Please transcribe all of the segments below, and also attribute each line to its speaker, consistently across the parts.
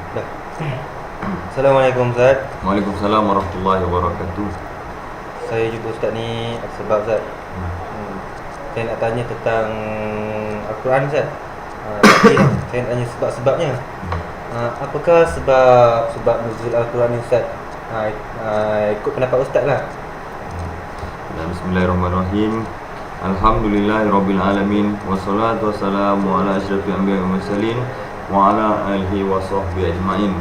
Speaker 1: Dah. Assalamualaikum Ustaz.
Speaker 2: Waalaikumsalam warahmatullahi wabarakatuh.
Speaker 1: Saya jumpa Ustaz ni sebab Ustaz. Saya nak tanya tentang Al-Quran Ustaz. Tapi saya nak tanya sebab-sebabnya. Apakah sebab nuzul Al-Quran ni Ustaz? Ikut pendapat Ustaz lah.
Speaker 2: Bismillahirrahmanirrahim. Alhamdulillahirabbil alamin wassalatu wassalamu ala asyrafil anbiya'i wal mursalin wa ala alihi wa sahbihi ajmain.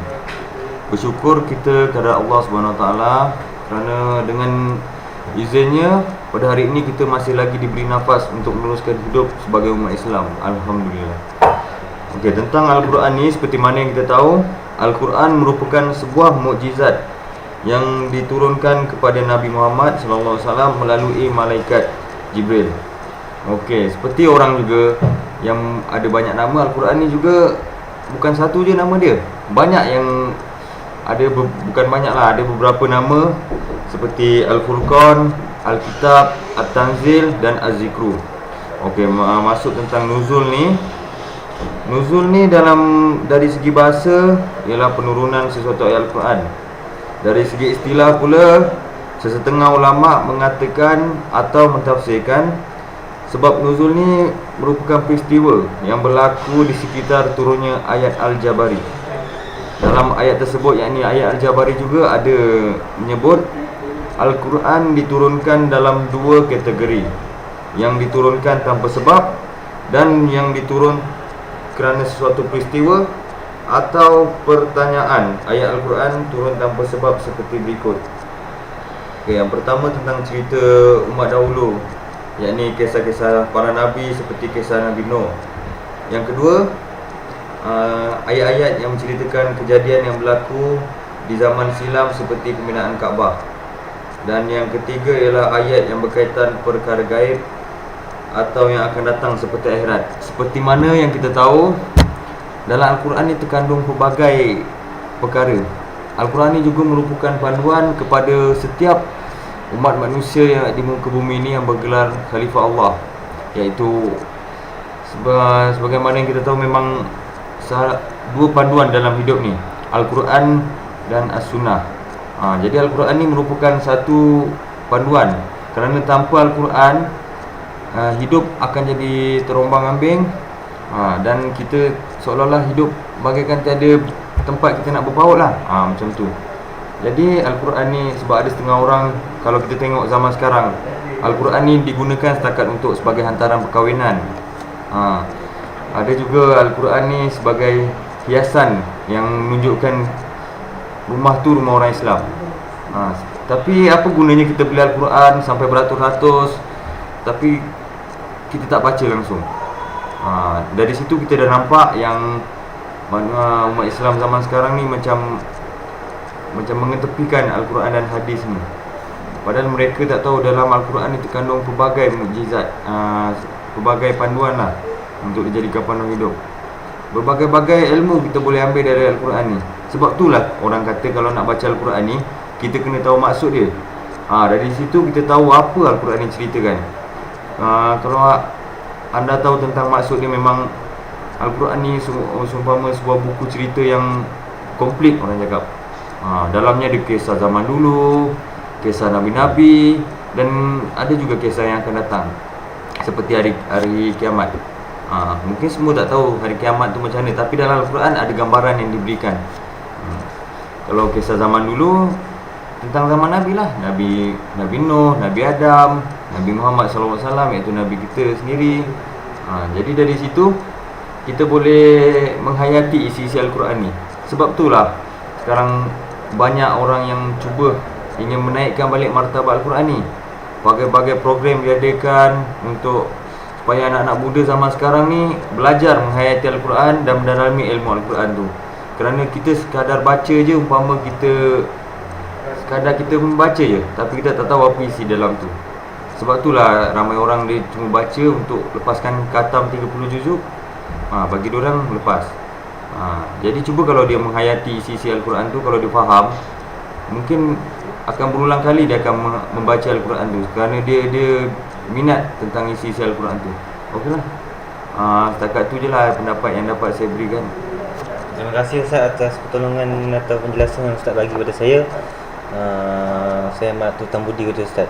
Speaker 2: Bersyukur kita kepada Allah Subhanahu Wa Taala kerana dengan izinnya pada hari ini kita masih lagi diberi nafas untuk meneruskan hidup sebagai umat Islam. Alhamdulillah. Okey, tentang Al-Quran ni seperti mana yang kita tahu, Al-Quran merupakan sebuah mukjizat yang diturunkan kepada Nabi Muhammad sallallahu alaihi wasallam melalui malaikat Jibril. Okey, seperti orang juga yang ada banyak nama, Al-Quran ni juga bukan satu je nama dia. Banyak yang ada, bukan banyak lah, ada beberapa nama seperti Al-Furqan, Al-Kitab, At-Tanzil dan Az-Zikru. Okey, masuk tentang nuzul ni. Nuzul ni dari segi bahasa ialah penurunan sesuatu ayat Al-Quran. Dari segi istilah pula, sesetengah ulama mengatakan atau mentafsirkan sebab nuzul ni merupakan peristiwa yang berlaku di sekitar turunnya ayat Al-Jabari. Dalam ayat tersebut, yakni ayat Al-Jabari juga ada menyebut Al-Quran diturunkan dalam dua kategori, yang diturunkan tanpa sebab dan yang diturun kerana sesuatu peristiwa atau pertanyaan. Ayat Al-Quran turun tanpa sebab seperti berikut. Okay, yang pertama tentang cerita umat dahulu, yakni kisah-kisah para nabi seperti kisah Nabi Nuh. Yang kedua, ayat-ayat yang menceritakan kejadian yang berlaku di zaman silam seperti pembinaan Kaabah. Dan yang ketiga ialah ayat yang berkaitan perkara gaib atau yang akan datang seperti akhirat. Seperti mana yang kita tahu, dalam Al-Quran ini terkandung pelbagai perkara. Al-Quran ini juga merupakan panduan kepada setiap umat manusia yang di muka bumi ini yang bergelar Khalifah Allah, iaitu sebagaimana yang kita tahu, memang dua panduan dalam hidup ni, Al-Quran dan As-Sunnah. Jadi Al-Quran ni merupakan satu panduan, kerana tanpa Al-Quran hidup akan jadi terombang-ambing, dan kita seolah-olah hidup bagaikan tiada tempat kita nak berpaut lah, macam tu. Jadi Al-Quran ni, sebab ada setengah orang, kalau kita tengok zaman sekarang, Al-Quran ni digunakan setakat untuk sebagai hantaran perkahwinan. Ada juga Al-Quran ni sebagai hiasan yang menunjukkan rumah tu rumah orang Islam. Tapi apa gunanya kita beli Al-Quran sampai beratus-ratus tapi kita tak baca langsung? Dari situ kita dah nampak yang mana umat Islam zaman sekarang ni macam mengetepikan Al-Quran dan hadis ni. Padahal mereka tak tahu dalam Al-Quran ni terkandung pelbagai mukjizat, pelbagai panduan lah untuk dijadikan panduan hidup. Berbagai-bagai ilmu kita boleh ambil dari Al-Quran ni. Sebab itulah orang kata kalau nak baca Al-Quran ni, kita kena tahu maksud dia. Dari situ kita tahu apa Al-Quran ni ceritakan. Kalau anda tahu tentang maksud dia, memang Al-Quran ni seumpama sebuah buku cerita yang komplit, orang cakap. Dalamnya ada kisah zaman dulu, kisah Nabi-Nabi, dan ada juga kisah yang akan datang, seperti hari kiamat. Mungkin semua tak tahu hari kiamat tu macam mana, tapi dalam Al-Quran ada gambaran yang diberikan. Kalau kisah zaman dulu, tentang zaman Nabi lah, Nabi Nuh, Nabi Adam, Nabi Muhammad sallallahu alaihi wasallam, iaitu Nabi kita sendiri. Jadi dari situ kita boleh menghayati isi-isi Al-Quran ni. Sebab itulah sekarang banyak orang yang cuba ingin menaikkan balik martabat Al-Quran ni. Bagai-bagai program diadakan untuk supaya anak-anak muda zaman sekarang ni belajar menghayati Al-Quran dan mendalami ilmu Al-Quran tu. Kerana kita sekadar baca je, umpama kita sekadar kita membaca je, tapi kita tak tahu apa isi dalam tu. Sebab itulah ramai orang dia cuma baca untuk lepaskan khatam 30 juzuk, bagi diorang lepas. Jadi cuba kalau dia menghayati isi-isi Al-Quran tu, kalau dia faham, mungkin akan berulang kali dia akan membaca Al-Quran tu, kerana dia minat tentang isi-isi Al-Quran tu. Okeylah. Setakat tu je lah pendapat yang dapat saya berikan.
Speaker 1: Terima kasih Ustaz atas pertolongan atau penjelasan yang Ustaz bagi kepada saya. Saya amat terutang budi kepada Ustaz.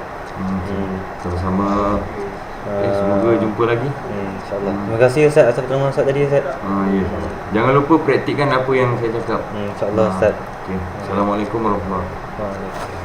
Speaker 2: Sama-sama. Semoga jumpa lagi.
Speaker 1: InsyaAllah. Terima kasih Ustaz atas pertolongan Ustaz tadi Ustaz.
Speaker 2: Ya. Jangan lupa praktikkan apa yang saya cakap.
Speaker 1: InsyaAllah Ustaz.
Speaker 2: Okay. Assalamualaikum warahmatullahi wabarakatuh.
Speaker 1: Waalaikumsalam.